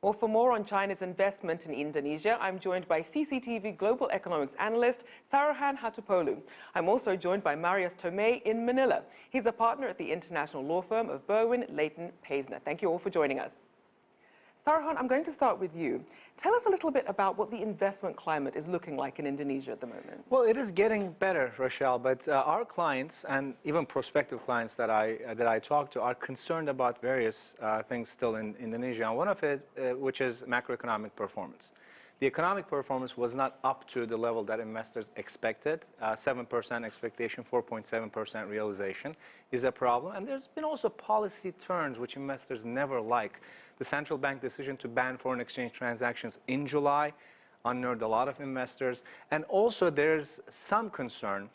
Well, for more on China's investment in Indonesia, I'm joined by CCTV Global Economics Analyst Saruhan Hatipoglu. I'm also joined by Marius Toime in Manila. He's a partner at the international law firm of Berwin Leighton Paisner. Thank you all for joining us. Saruhan, I'm going to start with you. Tell us a little bit about what the investment climate is looking like in Indonesia at the moment. Well, it is getting better, Rachelle, but our clients and even prospective clients that I talk to are concerned about various things still in Indonesia. And one of it, which is macroeconomic performance. The economic performance was not up to the level that investors expected. 7% expectation, 4.7% realization is a problem. And there's been also policy turns which investors never like. The central bank decision to ban foreign exchange transactions in July unnerved a lot of investors. And also there's some concern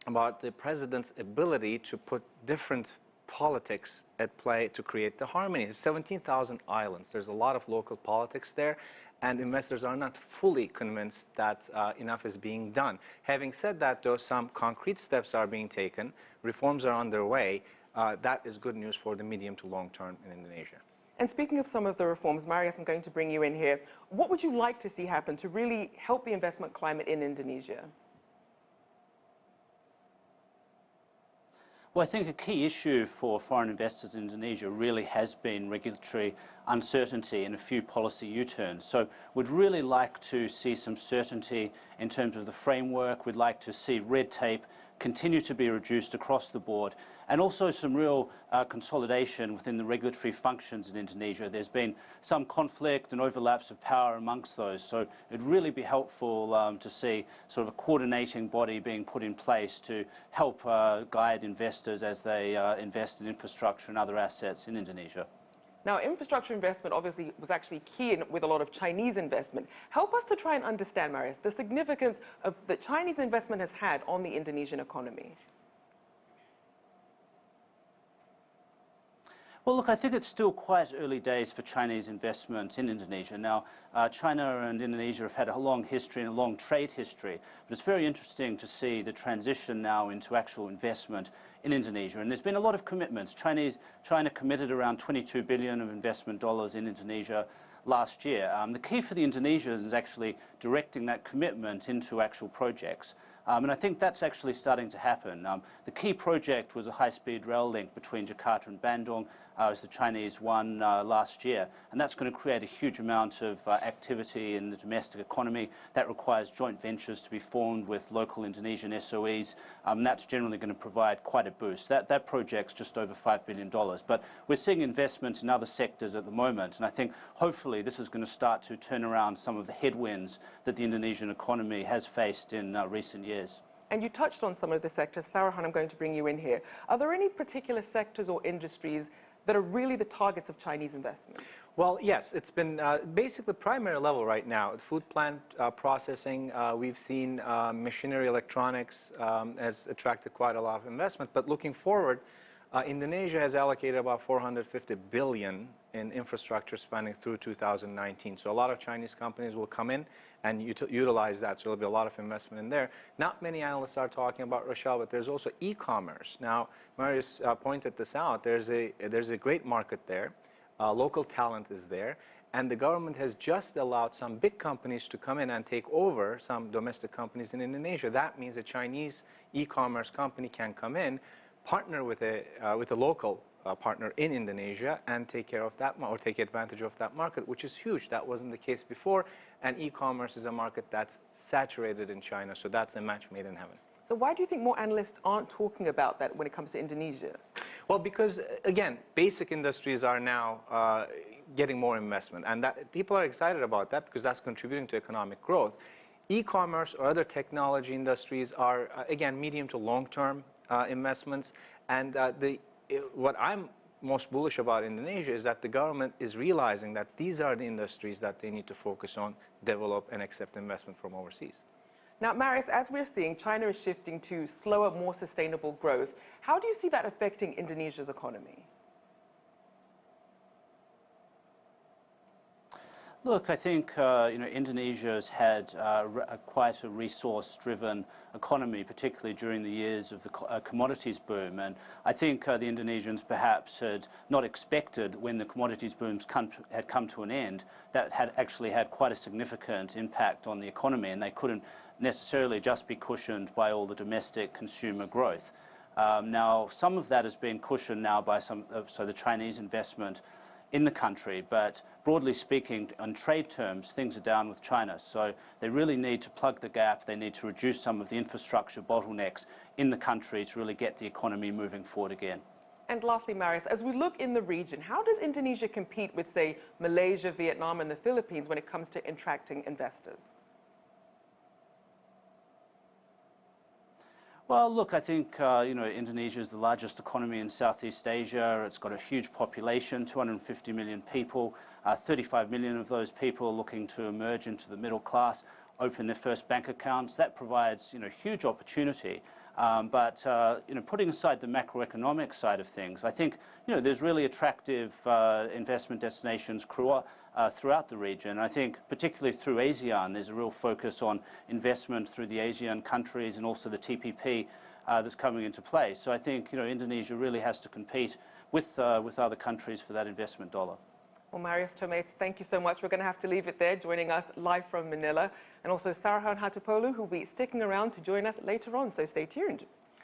about the president's ability to put different politics at play to create the harmony. 17,000 islands. There's a lot of local politics there, and investors are not fully convinced that enough is being done. Having said that, though, some concrete steps are being taken, reforms are underway. That is good news for the medium to long term in Indonesia. And speaking of some of the reforms, Marius, I'm going to bring you in here. What would you like to see happen to really help the investment climate in Indonesia? Well, I think a key issue for foreign investors in Indonesia really has been regulatory uncertainty and a few policy U-turns. So we'd really like to see some certainty in terms of the framework. We'd like to see red tape continue to be reduced across the board, and also some real consolidation within the regulatory functions in Indonesia. There's been some conflict and overlaps of power amongst those, so it'd really be helpful to see sort of a coordinating body being put in place to help guide investors as they invest in infrastructure and other assets in Indonesia. Now, infrastructure investment obviously was actually key with a lot of Chinese investment. Help us to try and understand, Marius, the significance of that Chinese investment has had on the Indonesian economy. Well, look, I think it's still quite early days for Chinese investment in Indonesia. Now, China and Indonesia have had a long history and a long trade history, but it's very interesting to see the transition now into actual investment in Indonesia. And there's been a lot of commitments. China committed around 22 billion of investment dollars in Indonesia last year. The key for the Indonesians is actually directing that commitment into actual projects. And I think that's actually starting to happen. The key project was a high-speed rail link between Jakarta and Bandung, as the Chinese won last year. And that's going to create a huge amount of activity in the domestic economy. That requires joint ventures to be formed with local Indonesian SOEs. That's generally going to provide quite a boost. That project's just over $5 billion. But we're seeing investment in other sectors at the moment. And I think hopefully this is going to start to turn around some of the headwinds that the Indonesian economy has faced in recent years. And you touched on some of the sectors. Saruhan, I'm going to bring you in here. Are there any particular sectors or industries that are really the targets of Chinese investment? Well, yes, it's been basically primary level right now. Food plant processing, we've seen machinery, electronics has attracted quite a lot of investment. But looking forward, Indonesia has allocated about 450 billion in infrastructure spending through 2019. So a lot of Chinese companies will come in and utilize that. So there'll be a lot of investment in there. Not many analysts are talking about Rachelle, but there's also e-commerce. Now, Marius pointed this out. There's a great market there. Local talent is there. And the government has just allowed some big companies to come in and take over some domestic companies in Indonesia. That means a Chinese e-commerce company can come in, partner with a local partner in Indonesia and take care of that or take advantage of that market, which is huge. That wasn't the case before. And e-commerce is a market that's saturated in China. So that's a match made in heaven. So why do you think more analysts aren't talking about that when it comes to Indonesia? Well, because, again, basic industries are now getting more investment. And that people are excited about that because that's contributing to economic growth. E-commerce or other technology industries are, again, medium to long-term investments. And what I'm most bullish about Indonesia is that the government is realizing that these are the industries that they need to focus on, develop, and accept investment from overseas. Now, Marius, as we're seeing, China is shifting to slower, more sustainable growth. How do you see that affecting Indonesia's economy? Look, I think Indonesia has had quite a resource-driven economy, particularly during the years of the commodities boom. And I think the Indonesians perhaps had not expected, when the commodities booms had come to an end, that had actually had quite a significant impact on the economy, and they couldn't necessarily just be cushioned by all the domestic consumer growth. Now, some of that has been cushioned now by the Chinese investment in the country, but broadly speaking, on trade terms, things are down with China. So they really need to plug the gap. They need to reduce some of the infrastructure bottlenecks in the country to really get the economy moving forward again. And lastly, Marius, as we look in the region, how does Indonesia compete with, say, Malaysia, Vietnam, and the Philippines when it comes to attracting investors? Well, look, I think Indonesia is the largest economy in Southeast Asia. It's got a huge population, 250 million people. 35 million of those people are looking to emerge into the middle class, open their first bank accounts. That provides huge opportunity. But putting aside the macroeconomic side of things, I think there's really attractive investment destinations throughout the region. I think particularly through ASEAN, there's a real focus on investment through the ASEAN countries and also the TPP that's coming into play. So I think Indonesia really has to compete with other countries for that investment dollar. Well, Marius, Toime, thank you so much. We're going to have to leave it there, joining us live from Manila. And also Saruhan Hatipoglu, who will be sticking around to join us later on, so stay tuned.